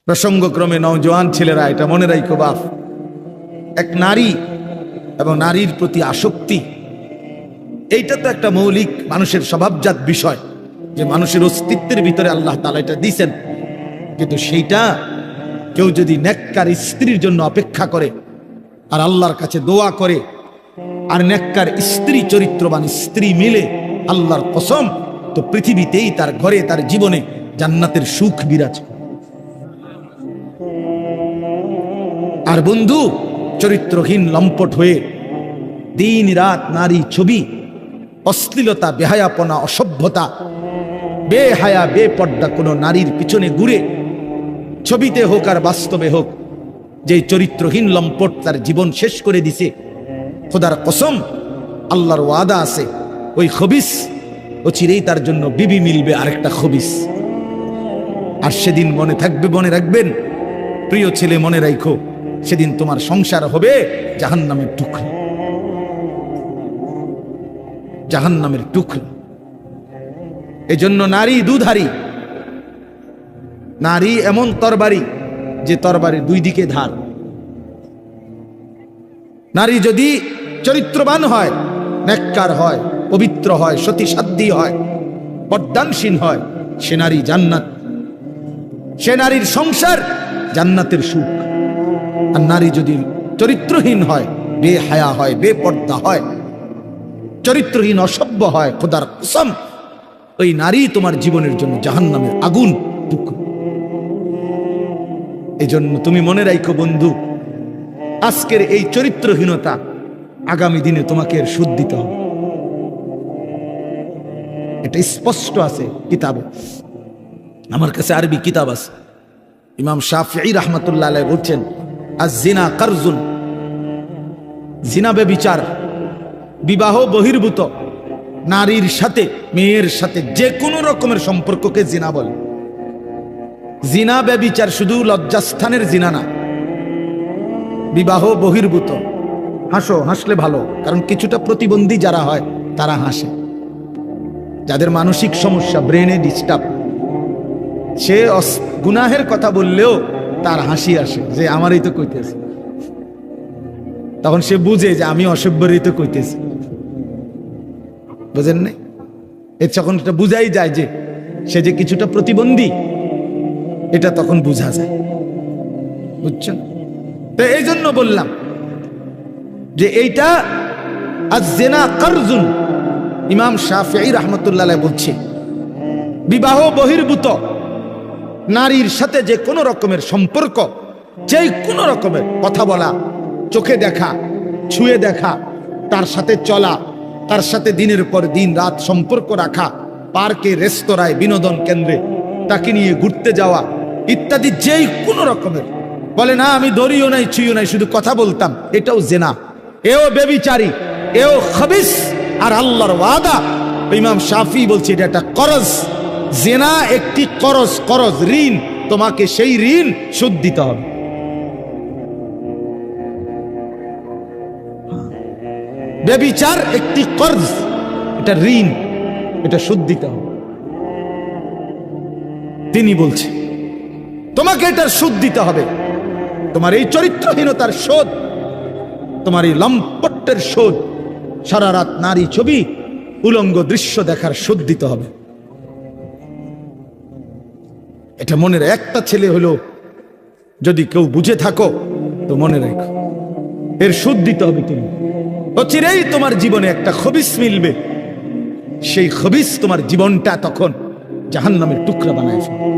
প্রসঙ্গক্রমে নওজোয়ান ছেলেরা এটা মনে রাখো বাপ, এক নারী এবং নারীর প্রতি আসক্তি, এইটা তো একটা মৌলিক মানুষের স্বভাবজাত বিষয়, যে মানুষের অস্তিত্বের ভিতরে আল্লাহ তাআলা এটা দিয়েছেন। কিন্তু সেইটা কেউ যদি নেককার স্ত্রীর জন্য অপেক্ষা করে আর আল্লাহর কাছে দোয়া করে আর নেককার স্ত্রী, চরিত্রবান স্ত্রী মিলে, আল্লাহর কসম, তো পৃথিবীতেই তার ঘরে, তার জীবনে জান্নাতের সুখ বিরাজ করে। আর বন্ধু, চরিত্রহীন লম্পট হয়ে দিন রাত নারী ছবি, অশ্লীলতা, বেহায়াপনা, অসভ্যতা, বেহায়া বেপর্দা কোনো নারীর পিছনে ঘুরে, ছবিতে হোক আর বাস্তবে হোক, যে চরিত্রহীন লম্পট তার জীবন শেষ করে দিছে, খোদার কসম, আল্লাহর ওয়াদা আছে, ওই খবিস চিরেই তার জন্য বিবি মিলবে আরেকটা খবিস। আর সেদিন মনে থাকবে, মনে রাখবেন প্রিয় ছেলে, মনে রাখো, সেদিন তোমার সংসার হবে জাহান্নামের টুকরো, জাহান্নামের টুকরো। এজন্য নারী দুধারী, নারী এমন তরবারি যে তরবারির দুই দিকে ধার। নারী যদি চরিত্রবান হয়, নেককার হয়, পবিত্র হয়, সতীসাধ্যী হয়, পর্দানসীন হয়, সে নারী জান্নাত, সে নারীর সংসার জান্নাতের সুখ। আর নারী যদি চরিত্রহীন হয়, বেহায়া হয়, বেপর্দা হয়, চরিত্রহীন, অসভ্য হয়, খোদার কসম, ওই নারী তোমার জীবনের জন্য জাহান্নামের আগুন টুকরো। এই জন্য তুমি মনে রাখো বন্ধু, আজকের এই চরিত্রহীনতা আগামী দিনে তোমাকে এর সুদ দিতে হবে। এটা স্পষ্ট আছে কিতাবে, আমার কাছে আরবি কিতাব আছে। ইমাম শাফিঈ রাহমাতুল্লাহ আলাইহি বলছেন, আয-জিনা কারজুন, জিনা ব্যভিচার, বিবাহ বহির্ভূত নারীর সাথে, মেয়ের সাথে যে কোনো রকমের সম্পর্ককে জিনা বলে। জিনা ব্যভিচার শুধু লজ্জাস্থানের জিনা না, বিবাহ বহির্ভূত। হাসো, হাসলে ভালো, কারণ কিছুটা প্রতিবন্ধী যারা হয় তারা হাসে, যাদের মানসিক সমস্যা, ব্রেনে ডিস্টার্ব, সে গুনাহের কথা বললেও তার হাসি আসে, যে আমারই তো কইতেছে, তখন সে বুঝে যে আমি অসভ্যরই তো কইতেছি, বুঝেন নাই? এর যখন এটা বুঝাই যায় যে সে যে কিছুটা প্রতিবন্ধী, এটা তখন বুঝা যায়, বুঝছেন? তো এই জন্য বললাম যে এইটা আয-জিনা কারজুন। ইমাম শাফিঈ রাহমাতুল্লাহ আলাইহি বলছে, বিবাহ বহির্ভূত নারীর সাথে যে কোনো রকমের সম্পর্ক, যে কোনো রকমের কথা বলা, চোখে দেখা, ছুঁয়ে দেখা, তার সাথে চলা, তার সাথে দিনের পর দিন রাত সম্পর্ক রাখা, পার্কে, রেস্তোরাঁয়, বিনোদন কেন্দ্রে তাকে নিয়ে ঘুরতে যাওয়া ইত্যাদি, যেই কোনো রকমের, বলে না আমি ধরিও নাই, ছুঁইও নাই, শুধু কথা বলতাম, এটাও জেনা, এও বেবিচারী, এও খবিস। আর আল্লাহর ওয়াদা, ইমাম শাফিঈ বলছে এটা একটা করজ, জেনা একটি করজ, করজ ঋণ, তোমাকে সেই ঋণ শোধ দিতে হবে। বেবিচার একটি কর্জ, এটা ঋণ, এটা শোধ দিতে হবে। তিনি বলছে তোমাকে এটার শোধ দিতে হবে, তোমার এই চরিত্রহীনতার শোধ, তোমার এই লম্পটের শোধ, সারা রাত নারী ছবি, উলঙ্গ দৃশ্য দেখার শোধ দিতে হবে। এটা মনে রাখ, একটা ছেলে হলো যদি কেউ বুঝে থাকো তো মনে রাখো, এর শোধ দিতে হবে। তুমি অচিরেই তোমার জীবনে একটা খবিস মিলবে, সেই খবিস তোমার জীবনটা তখন জাহান্নামের টুকরা বানায় ফেলবে।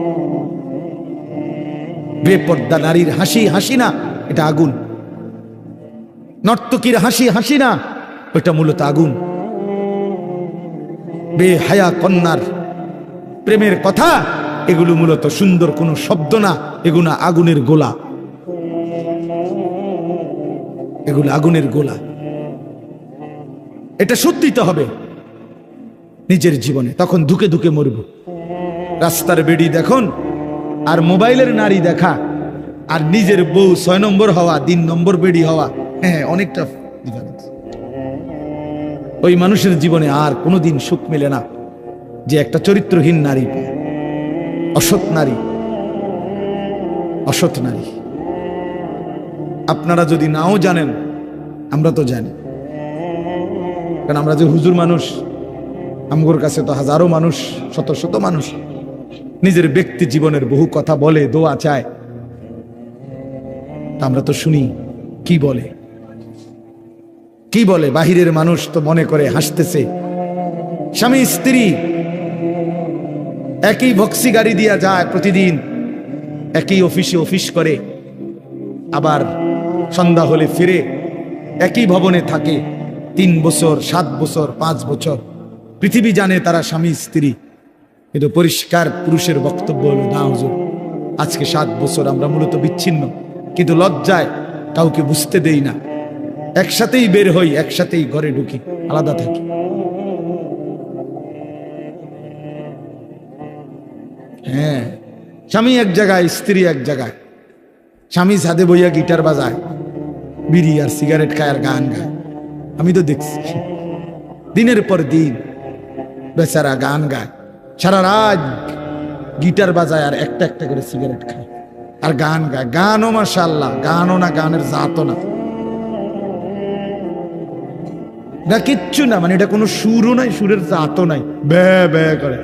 বেপর্দা নারীর হাসি, হাসি না, এটা আগুন। নর্তকীর হাসি, হাসি না, ওটা মূলত আগুন। বেহায়া কন্যার প্রেমের কথা, এগুলো মূলত সুন্দর কোনো শব্দ না, এগুলো আগুনের গোলা, এগুলো আগুনের গোলা। এটা শোধ দিতে হবে নিজের জীবনে, তখন ধুকে ধুকে মরব। রাস্তার বেড়ি দেখুন আর মোবাইলের নারী দেখা, আর নিজের বউ 6 নম্বর হওয়া, 3 নম্বর বেড়ি হওয়া, হ্যাঁ, অনেকটা ডিফারেন্স। ওই মানুষের জীবনে আর কোনোদিন সুখ মেলে না যে একটা চরিত্রহীন নারী, অসৎ নারী, অসৎ নারী। আপনারা যদি নাও জানেন, আমরা তো জানি, কারণ আমরা যে হুজুর মানুষ, আমগোর কাছে তো হাজারো মানুষ, শত শত মানুষ নিজের ব্যক্তি জীবনের বহু কথা বলে, দোয়া চায়, তা আমরা তো শুনি কি বলে, কি বলে। বাহিরের মানুষ তো মনে করে হাসতেছে, স্বামী স্ত্রী একই ভক্সি গাড়ি দিয়া যায় প্রতিদিন, একই অফিসে অফিস করে, আবার সন্ধ্যা হলে ফিরে, একই ভবনে থাকে 3 বছর 7 বছর 5 বছর। পৃথিবী জানে তারা স্বামী স্ত্রী, কিন্তু পরিষ্কার পুরুষের বক্তব্য হলো, না হুজুর, আজকে 7 বছর আমরা মূলত বিচ্ছিন্ন, কিন্তু লজ্জায় কাউকে বুঝতে দেই না, একসাথেই বের হই, একসাথেই ঘরে ঢুকি, আলাদা থাকি। হ্যাঁ, স্বামী এক জায়গায়, স্ত্রী এক জায়গায়। স্বামী ছাদে বইয়া গিটার বাজায়, বিড়ি আর সিগারেট খায় আর গান গায়। আমি তো দেখছি দিনের পর দিন বেচারা গান গায়, সারা রাত গিটার বাজায় আর একটা একটা করে সিগারেট খায় আর গান গায়। গানও মাশাআল্লাহ, গানও না, গানের জাতও না, না কিচ্ছু না, মানে এটা কোনো সুরও নাই, সুরের জাতও নাই, বে বে করে,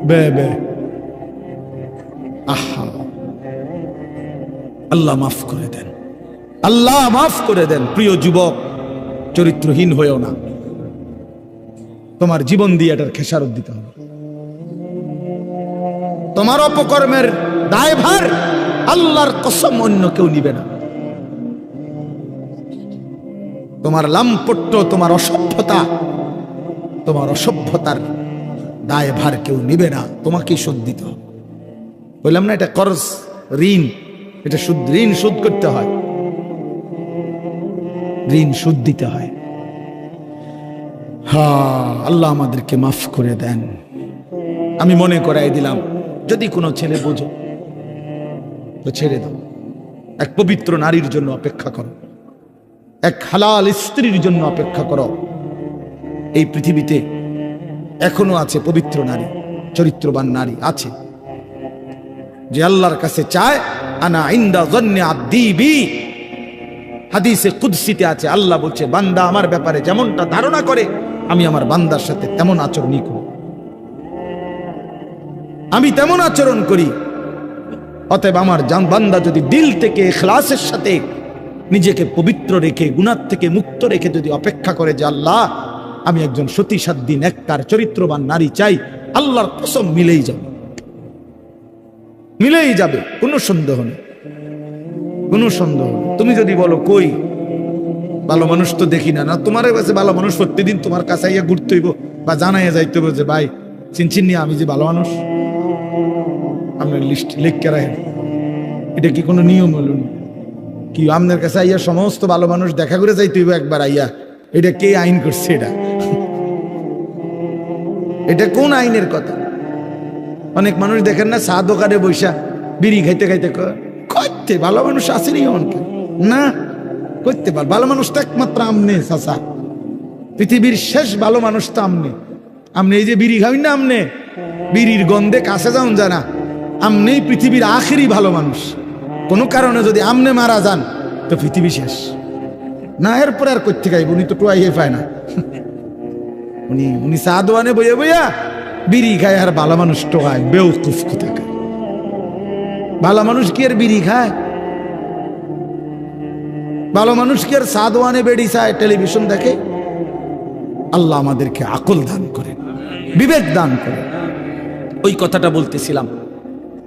বে বে। আহা, আল্লাহ মাফ করে দেন, আল্লাহ মাফ করে দেন। প্রিয় যুবক, চরিত্রহীন হয়েও না, তোমার জীবন দিয়ে এটার খেসারত দিতে হবে। তোমার অপকর্মের দায়ভার আল্লাহর কসম অন্য কেউ নিবে না। তোমার লাম্পট্য, তোমার অসভ্যতা, তোমার অসভ্যতার দায়ভার কেউ নিবে না, তোমাকেই শোধ দিতে হবে। বললাম না, এটা কর্জ, ঋণ, এটা ঋণ শোধ করতে হয়, ঋণ শোধ দিতে হয়। হ্যাঁ, আল্লাহ আমাদেরকে মাফ করে দেন। আমি মনে করাই দিলাম, যদি কোনো ছেলে বোঝো তো ছেড়ে দাও, এক পবিত্র নারীর জন্য অপেক্ষা করো, এক হালাল স্ত্রীর জন্য অপেক্ষা করো। এই পৃথিবীতে এখনো আছে পবিত্র নারী, চরিত্রবান নারী আছে, যে আল্লাহর কাছে চায়, আনা ইনদা যন্নি আব্দি বি। হাদিসে কুদসিতে আছে, আল্লাহ বলছে, বান্দা আমার ব্যাপারে যেমনটা ধারণা করে আমি আমার বান্দার সাথে তেমন আচরণই করি, আমি তেমন আচরণ করি। অতএব আমার বান্দা যদি দিল থেকে ইখলাসের সাথে নিজেকে পবিত্র রেখে, গুনাহ থেকে মুক্ত রেখে যদি অপেক্ষা করে যে আল্লাহ, আমি একজন সতী সাধ্বী নেককার চরিত্রবান নারী চাই, আল্লাহর কসম মিলেই যাবে, মিলেই যাবে, কোনো সন্দেহ নেই, কোনো সন্দেহ নেই। তুমি যদি বলো কই ভালো মানুষ তো দেখি না, না তোমার কাছে ভালো মানুষ প্রতিদিন তোমার কাছে আইয়া ঘুরতে হইব বা জানাইয়া যাইতে হইব যে ভাই চিনচিনি আমি যে ভালো মানুষ, আপনার লিস্ট লিখকে রাখেন। এটা কি কোনো নিয়ম হলো কি? আপনার কাছে আইয়া সমস্ত ভালো মানুষ দেখা করে যাইতে হইব একবার আইয়া? এটা কে আইন করছে? এটা কোন আইনের কথা? অনেক মানুষ দেখেন না, চা দোকানে বৈশা বিড়ি খাইতে খাইতে করতে ভালো মানুষ আসেনি অনেকে না করতে পার। ভালো মানুষ তো একমাত্র আমনে চাচা, পৃথিবীর শেষ ভালো মানুষ তো আমনে। আমনে এই যে বিড়ি খাবেন না, আমনে বিড়ির গন্ধে কাছে যাওন জানা, আমনেই পৃথিবীর আখেরি ভালো মানুষ। কোনো কারণে যদি আমনে মারা যান তো পৃথিবী শেষ না, এরপরে আর করতে গাইব। উনি তো টোয়াইয়ে পায় না, উনি চা দোয়ানে বইয়া বইয়া বিড়ি খায় আর ভালো মানুষ টোয়ায়। বেউকুফ কোথাকার! ভালো মানুষ কি আর বিড়ি খায়? ভালো মানুষ কি আর চা দোয়ানে বেড়ি চায়, টেলিভিশন দেখে? আল্লাহ আমাদেরকে আকল দান করেন, বিবেক দান করেন। ওই কথাটা বলতেছিলাম,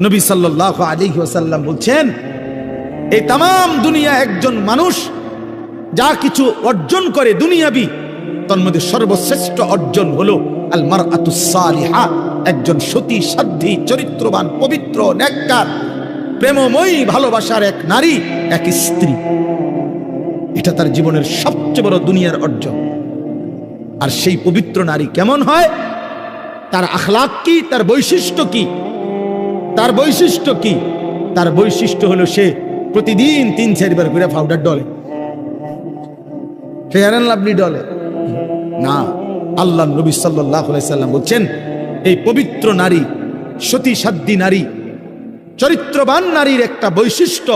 নবী সাল্লাল্লাহু আলাইহি ওয়াসাল্লাম বলছেন, এই তাম দুনিয়া একজন মানুষ যা কিছু অর্জন করে দুনিয়াবি, তার মধ্যে সর্বশ্রেষ্ঠ অর্জন হলো আল মারআতুস সালিহা, একজন সতী সাধ্বী চরিত্রবান পবিত্র নেককার প্রেমময়ী ভালোবাসার এক নারী, এক স্ত্রী। এটা তার জীবনের সবচেয়ে বড় দুনিয়ার অর্জন। আর সেই পবিত্র নারী কেমন হয়, তার আখলাক কি, তার বৈশিষ্ট্য কি? তার বৈশিষ্ট্য কি? তার বৈশিষ্ট্য হলো সে প্রতিদিন 3-4 বার করে powder Dole, fair and lovely ডলে না। আল্লাহ নবী সাল্লাল্লাহু আলাইহি সাল্লাম বলছেন, এই পবিত্র নারী, সতী সাধ্বী নারী, চরিত্রবান নারীর একটা বৈশিষ্ট্য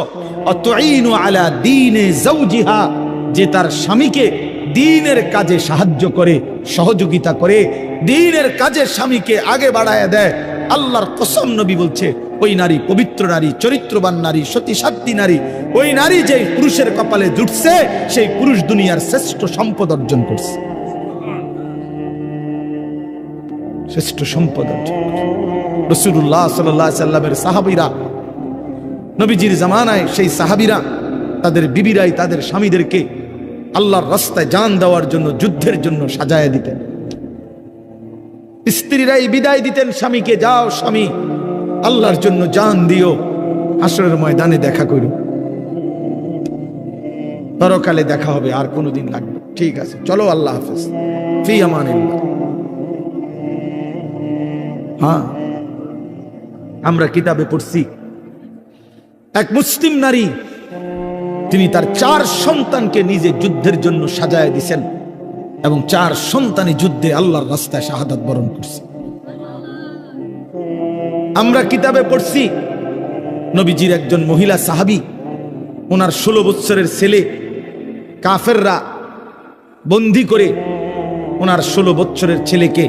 অতুইনু আলা দীনে যাওজিহা, যে তার স্বামীকে দ্বীনের কাজে সাহায্য করে, সহযোগিতা করে, দ্বীনের কাজে স্বামীকে আগে বাড়ায় দেয়। আল্লাহর কসম, নবী বলছে ওই নারী পবিত্র নারী, চরিত্রবান নারী, সতী সাধ্বী নারী। ওই নারী যে পুরুষের কপালে জুটছে, সেই পুরুষ দুনিয়ার শ্রেষ্ঠ সম্পদ অর্জন করছে, শ্রেষ্ঠ সম্পদ অর্জন। রাসূলুল্লাহ সাল্লাল্লাহু আলাইহি সাল্লামের সাহাবীরা, নবীজির জামানায় সেই সাহাবীরা তাদের বিবিরাই তাদের স্বামীদেরকে আল্লাহর রাস্তায় জান দেওয়ার জন্য, যুদ্ধের জন্য সাজায় দিতেন। স্ত্রীরাই বিদায় দিতেন স্বামীকে, যাও স্বামী, আল্লাহর জন্য জান দিও, হাসরের ময়দানে দেখা করো, পরকালে দেখা হবে, আর কোনোদিন লাগবে, ঠিক আছে চলো, আল্লাহ হাফেজ, ফি আমানিল্লাহ। হ্যাঁ, আমরা কিতাবে পড়ছি এক মুসলিম নারী, তিনি তার 4 সন্তানকে নিজে যুদ্ধের জন্য সাজায় দিয়েছেন এবং 4 সন্তানই যুদ্ধে আল্লাহর রাস্তায় শাহাদাত বরণ করছে। আমরা কিতাবে পড়ছি নবীজির একজন মহিলা সাহাবী, ওনার 16 বছরের ছেলে কাফেররা বন্দী করে ওনার 16 বছরের ছেলেকে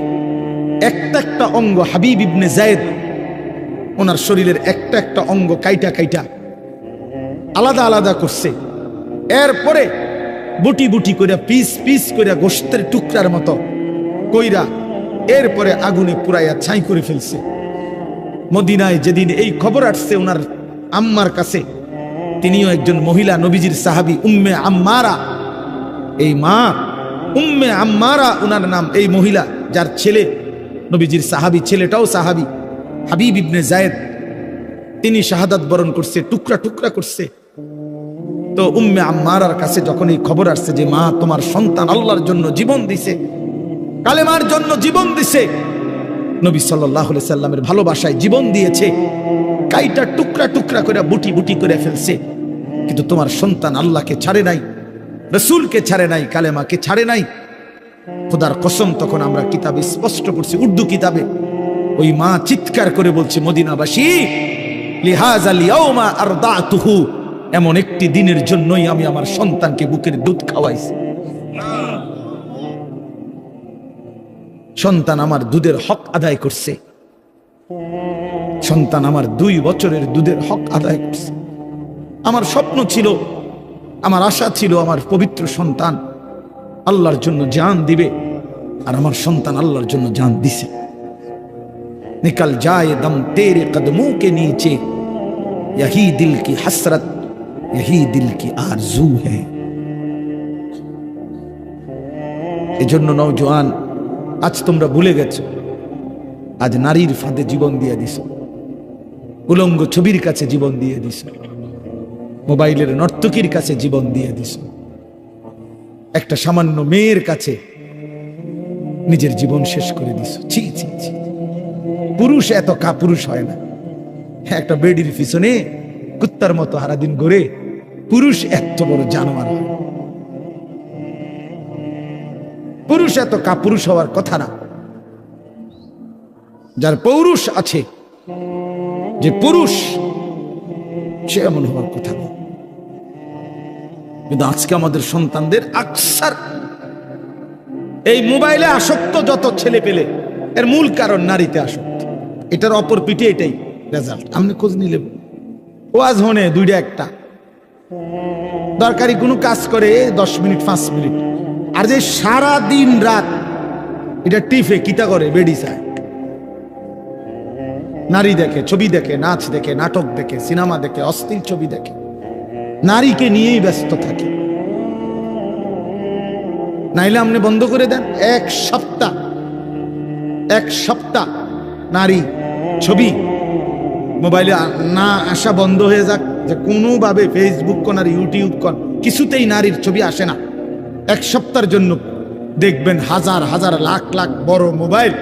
একটা একটা অঙ্গ, হাবিব ইবনে যায়েদ ওনার শরীরের একটা একটা অঙ্গ কাইটা কাইটা আলাদা আলাদা করছে। এরপরে বুটি বুটি করে, পিস পিস করে, গোশতের টুকরার মতো কইরা এরপরে আগুনে পুরাইয়া ছাই করে ফেলছে। মদিনায় যেদিন এই খবর আসছে ওনার আম্মার কাছে, তিনিও একজন মহিলা, নবীজির সাহাবী উম্মে আম্মারা, এই মা উম্মে আম্মারা ওনার নাম, এই মহিলা যার ছেলে নবীজির সাহাবী, ছেলেটাও সাহাবী হাবিব ইবনে যায়েদ, তিনি শাহাদাত বরণ করছে, টুকরা টুকরা করছে। তো উম্মে আম্মারার কাছে যখন এই খবর আসছে যে মা তোমার সন্তান আল্লাহর জন্য জীবন দিছে, কালেমার জন্য জীবন দিছে, নবী সাল্লাল্লাহু আলাইহি সাল্লামের ভালোবাসায় জীবন দিয়েছে, কাইটা টুকরা টুকরা করে বুটি বুটি করে ফেলছে, কিন্তু তোমার সন্তান আল্লাহকে ছাড়ে নাই, রাসূলকে ছাড়ে নাই, কালেমাকে ছাড়ে নাই। খোদার কসম, তখন আমরা কিতাবে স্পষ্ট পড়ছি, উর্দু কিতাবে, ওই মা চিৎকার করে বলছে, মদিনাবাসী, লিহাযাল ইয়াউমা আরদাতুহু, এমন একটি দিনের জন্যই আমি আমার সন্তানকে বুকের দুধ খাওয়াইছি। সন্তান আমার দুধের হক আদায় করছে, সন্তান আমার 2 বছরের দুধের হক আদায় করছে। আমার স্বপ্ন ছিল, আমার আশা ছিল, আমার পবিত্র সন্তান আল্লাহর জন্য জান দিবে, আর আমার সন্তান আল্লাহর জন্য জান দিছে। निकल जाए दम तेरे कदमों के नीचे, यही दिल की हसरत, यही दिल की आरजू है। এজন্য নওজোয়ান, আজ তোমরা ভুলে গেছো, আজ নারীর ফাঁদে জীবন দিয়ে দিছো, উলঙ্গ ছবির কাছে জীবন দিয়ে দিছো, মোবাইলের নর্তকীর কাছে জীবন দিয়ে দিছো, একটা সামান্য মেয়ের কাছে নিজের জীবন শেষ করে দিছো। ছি ছি ছি, পুরুষ এত কাপুরুষ হয় না। একটা বেডির পিছনে কুত্তার মতো সারাদিন ঘুরে, পুরুষ এত বড় জানোয়ার হয়। পুরুষ এত কাপুরুষ হওয়ার কথা না। যার পৌরুষ আছে, যে পুরুষ, সে এমন হওয়ার কথা না। কিন্তু আজকে আমাদের সন্তানদের আকসার এই মোবাইলে আসক্ত যত ছেলে পেলে, এর মূল কারণ নারীতে আসক্ত। এটার অপর পিঠে এটাই রেজাল্ট। আপনি খোঁজ নিলে ওয়াজ হনে 2টা 1টা দরকারি কোনো কাজ করে 10 মিনিট 5 মিনিট, আর যে সারা দিন রাত এটা টিফে কিতা করে, বেডি চায়, নারী দেখে, ছবি দেখে, নাচ দেখে, নাটক দেখে, সিনেমা দেখে, অশ্লীল ছবি দেখে, নারীকে নিয়েই ব্যস্ত থাকে। নাইলে আপনি বন্ধ করে দেন, এক সপ্তাহ নারী ছবি মোবাইলে না আসা বন্ধ হয়ে যাক, যে কোনোভাবে ফেসবুক কোন আর ইউটিউব কোন কিছুতেই নারীর ছবি আসে না। 1 সপ্তাহের জন্য দেখবেন হাজার হাজার লাখ লাখ বড় মোবাইল,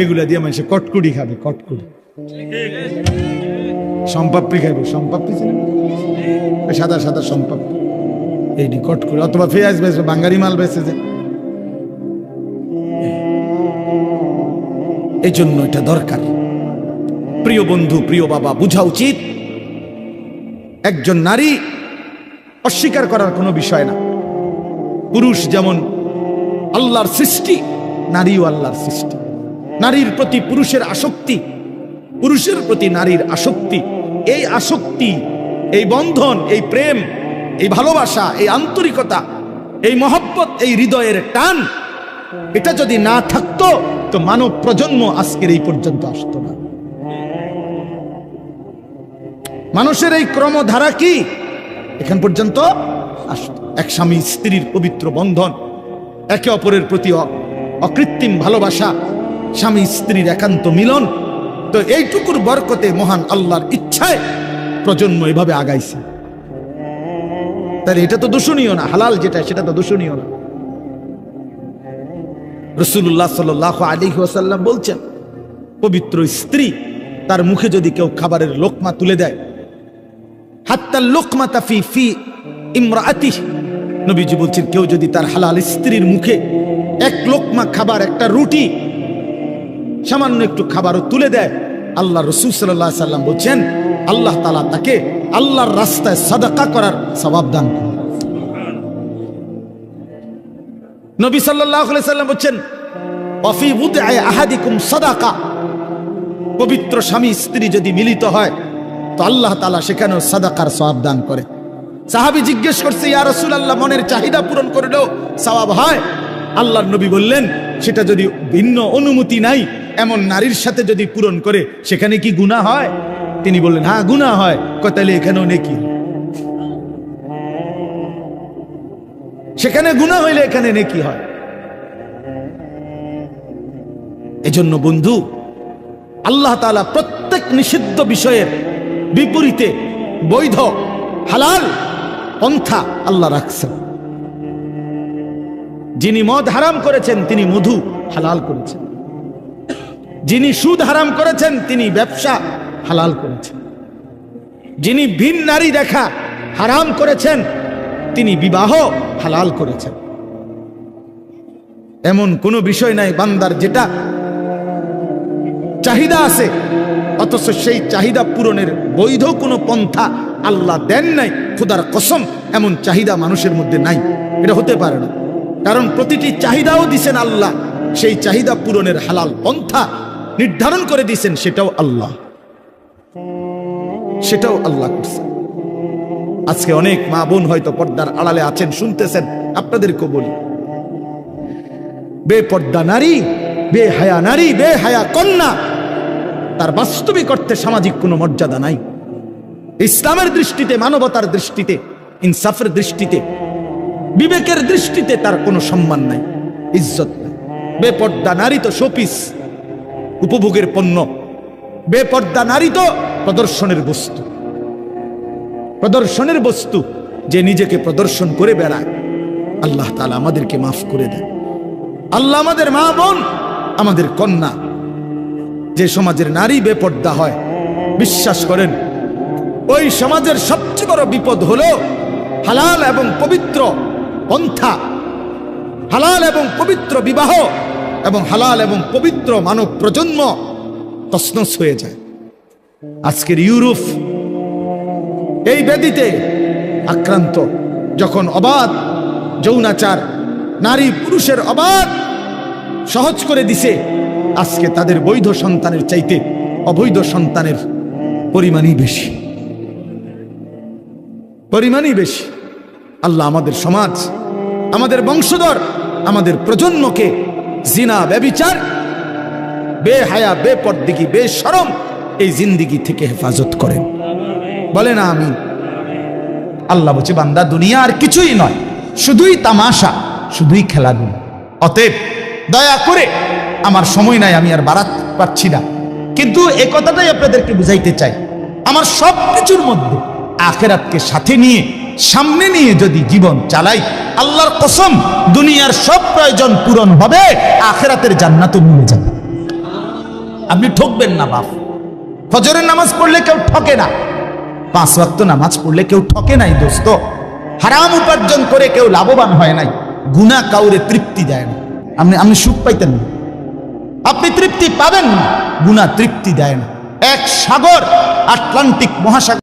এগুলা দিয়ে মানুষ কটকুড়ি খাবে, কটকুড়ি, সম্পাপড়ি খাবে, সম্পাপড়ি ছিল সাদা সাদা সম্পাপড়ি, এইটি কটকুড়ি, অথবা পেঁয়াজ বেচবে, বাঙ্গারি মাল বেচে যে। এই জন্য এটা দরকার। প্রিয় বন্ধু, প্রিয় বাবা, বোঝা উচিত একজন নারী অস্বীকার করার কোনো বিষয় না। পুরুষ যেমন আল্লাহর সৃষ্টি, নারীও আল্লাহর সৃষ্টি। নারীর প্রতি পুরুষের আসক্তি, পুরুষের প্রতি নারীর আসক্তি, এই আসক্তি, এই বন্ধন, এই প্রেম, এই ভালোবাসা, এই আন্তরিকতা, এই মহব্বত, এই হৃদয়ের টান, এটা যদি না থাকতো তো মানব প্রজন্ম আজকের এই পর্যন্ত আসতো না। মানুষের এই ক্রমধারা কি এখান পর্যন্ত আসতো? এক স্বামী স্ত্রীর পবিত্র বন্ধন, একে অপরের প্রতি অকৃত্রিম ভালোবাসা, স্বামী স্ত্রীর একান্ত মিলন। তো এইটুকুর বরকতে মহান আল্লাহর ইচ্ছায় প্রজন্ম এভাবে আগাইছে। তাহলে এটা তো দূষণীয় না, হালাল যেটা সেটা তো দূষণীয় না। রাসূলুল্লাহ সাল্লাল্লাহু আলাইহি ওয়াসাল্লাম বলছেন, পবিত্র স্ত্রী তার মুখে যদি কেউ খাবারের লোকমা তুলে দেয়, হাত্তা লোকমাতা ফি ইমরাআতিহি, নবীজি বলছেন কেউ যদি তার হালাল স্ত্রীর মুখে এক লোকমা খাবার, একটা রুটি, সামান্য একটু খাবারও তুলে দেয়, আল্লাহ রাসূল সাল্লাল্লাহু আলাইহি ওয়াসাল্লাম বলছেন আল্লাহ তাআলা তাকে আল্লাহর রাস্তায় সাদাকা করার সওয়াব দান করেন। নবী সাল্লাল্লাহু আলাইহি ওয়াসাল্লাম বলছেন ওয়াফি বুদআ আহাদিকুম সাদাকা, পবিত্র স্বামী স্ত্রী যদি মিলিত হয় তো আল্লাহ তাআলা সেখানেও সাদাকার সওয়াব দান করে। সাহাবী জিজ্ঞেস করছে, ইয়া রাসূলুল্লাহ, মনের চাহিদা পূরণ করলেও সওয়াব হয়? আল্লাহর নবী বললেন, সেটা যদি ভিন্ন অনুমতি নাই এমন নারীর সাথে যদি পূরণ করে সেখানে কি গুনাহ হয়? তিনি বললেন, হ্যাঁ গুনাহ হয়। তাহলে এখানেও নেকি, সেখানে গুনাহ হইলে এখানে নেকি হয়। এজন্য বন্ধু, আল্লাহ তাআলা প্রত্যেক নিষিদ্ধ বিষয়ের বিপরীতে বৈধ হালাল পন্থা আল্লাহ রাখছেন। যিনি মদ হারাম করেছেন তিনি মধু হালাল করেছেন, যিনি সুদ হারাম করেছেন তিনি ব্যবসা হালাল করেছেন, যিনি ভিন নারী দেখা হারাম করেছেন তিনি বিবাহ হালাল করেছেন। এমন কোনো বিষয় নাই বান্দার যেটা চাহিদা আছে অথচ সেই চাহিদা পূরণের বৈধ কোনো পন্থা আল্লাহ দেন নাই। খোদার কসম, এমন চাহিদা মানুষের মধ্যে নাই, এটা হতে পারে না। কারণ প্রতিটি চাহিদাও দিছেন আল্লাহ, সেই চাহিদা পূরণের হালাল পন্থা নির্ধারণ করে দিয়েছেন, সেটাও আল্লাহ করছেন। আজকে অনেক মা বোন হয়তো পর্দার আড়ালে আছেন, শুনতেছেন, আপনাদেরকে বলি, বেপর্দা নারী, বেহায়া নারী, বেহায়া কন্যা, তার বাস্তবিক অর্থে সামাজিক কোনো মর্যাদা নাই। ইসলামের দৃষ্টিতে, মানবতার দৃষ্টিতে, ইনসাফের দৃষ্টিতে, বিবেকের দৃষ্টিতে তার কোনো সম্মান নাই, ইজ্জত নাই। বেপর্দা নারী তো শোপিস, উপভোগের পণ্য। বেপর্দা নারী তো প্রদর্শনের বস্তু, প্রদর্শনের বস্তু, যে নিজেকে প্রদর্শন করে বেড়ায়। আল্লাহ তাআলা আমাদেরকে মাফ করে দেন। আল্লাহ আমাদের মা বোন, আমাদের কন্যা, যে সমাজের নারী বেপর্দা হয়, বিশ্বাস করেন ওই সমাজের সবচেয়ে বড় বিপদ হলো হালাল এবং পবিত্র পন্থা, হালাল এবং পবিত্র বিবাহ এবং হালাল এবং পবিত্র মানব প্রজন্ম তছনছ হয়ে যায়। আজকের ইউরোপ এই ব্যাধিতে আক্রান্ত, যখন অবাধ যৌনাচার, নারী পুরুষের অবাধ সহজ করে দিছে, আজকে তাদের বৈধ সন্তানের চাইতে অবৈধ সন্তানের পরিমাণই বেশি। আল্লাহ আমাদের সমাজ, আমাদের বংশধর, আমাদের প্রজন্মকে জিনা, ব্যভিচার, বেহায়া, বেপরদিগি, বেশরম এই জিন্দিগি থেকে হেফাজত করেন। বলে না আমি। আল্লাহ বলছে, বান্দা দুনিয়া আর কিছুই নয়, শুধুই তামাশা, শুধুই খেলাধুলা। অতএব দয়া করে, আমার সময় নাই, আমি আর বাড়াতে পারছি না, কিন্তু এ কথাটাই আপনাদেরকে বুঝাইতে চাই, আমার সব কিছুর মধ্যে আখিরাতকে সাথে নিয়ে, সামনে নিয়ে যদি জীবন চালাই, আল্লাহর কসম দুনিয়ার সব প্রয়োজন পূরণ হবে, আখিরাতের জান্নাতও মিলে যাবে। আপনি ঠকবেন না বাপ। ফজরের নামাজ পড়লে কেউ ঠকে না, 5 ওয়াক্ত নামাজ পড়লে কেউ ঠকে নাই দোস্ত। হারাম উপার্জন করে কেউ লাভবান হয় নাই। গুনাহ কাউরে তৃপ্তি দেয় না। আপনি সুখ পাইতেন না, আপনি তৃপ্তি পাবেন না, গুনাহ তৃপ্তি দেয় না। এক সাগর, আটলান্টিক মহাসাগর।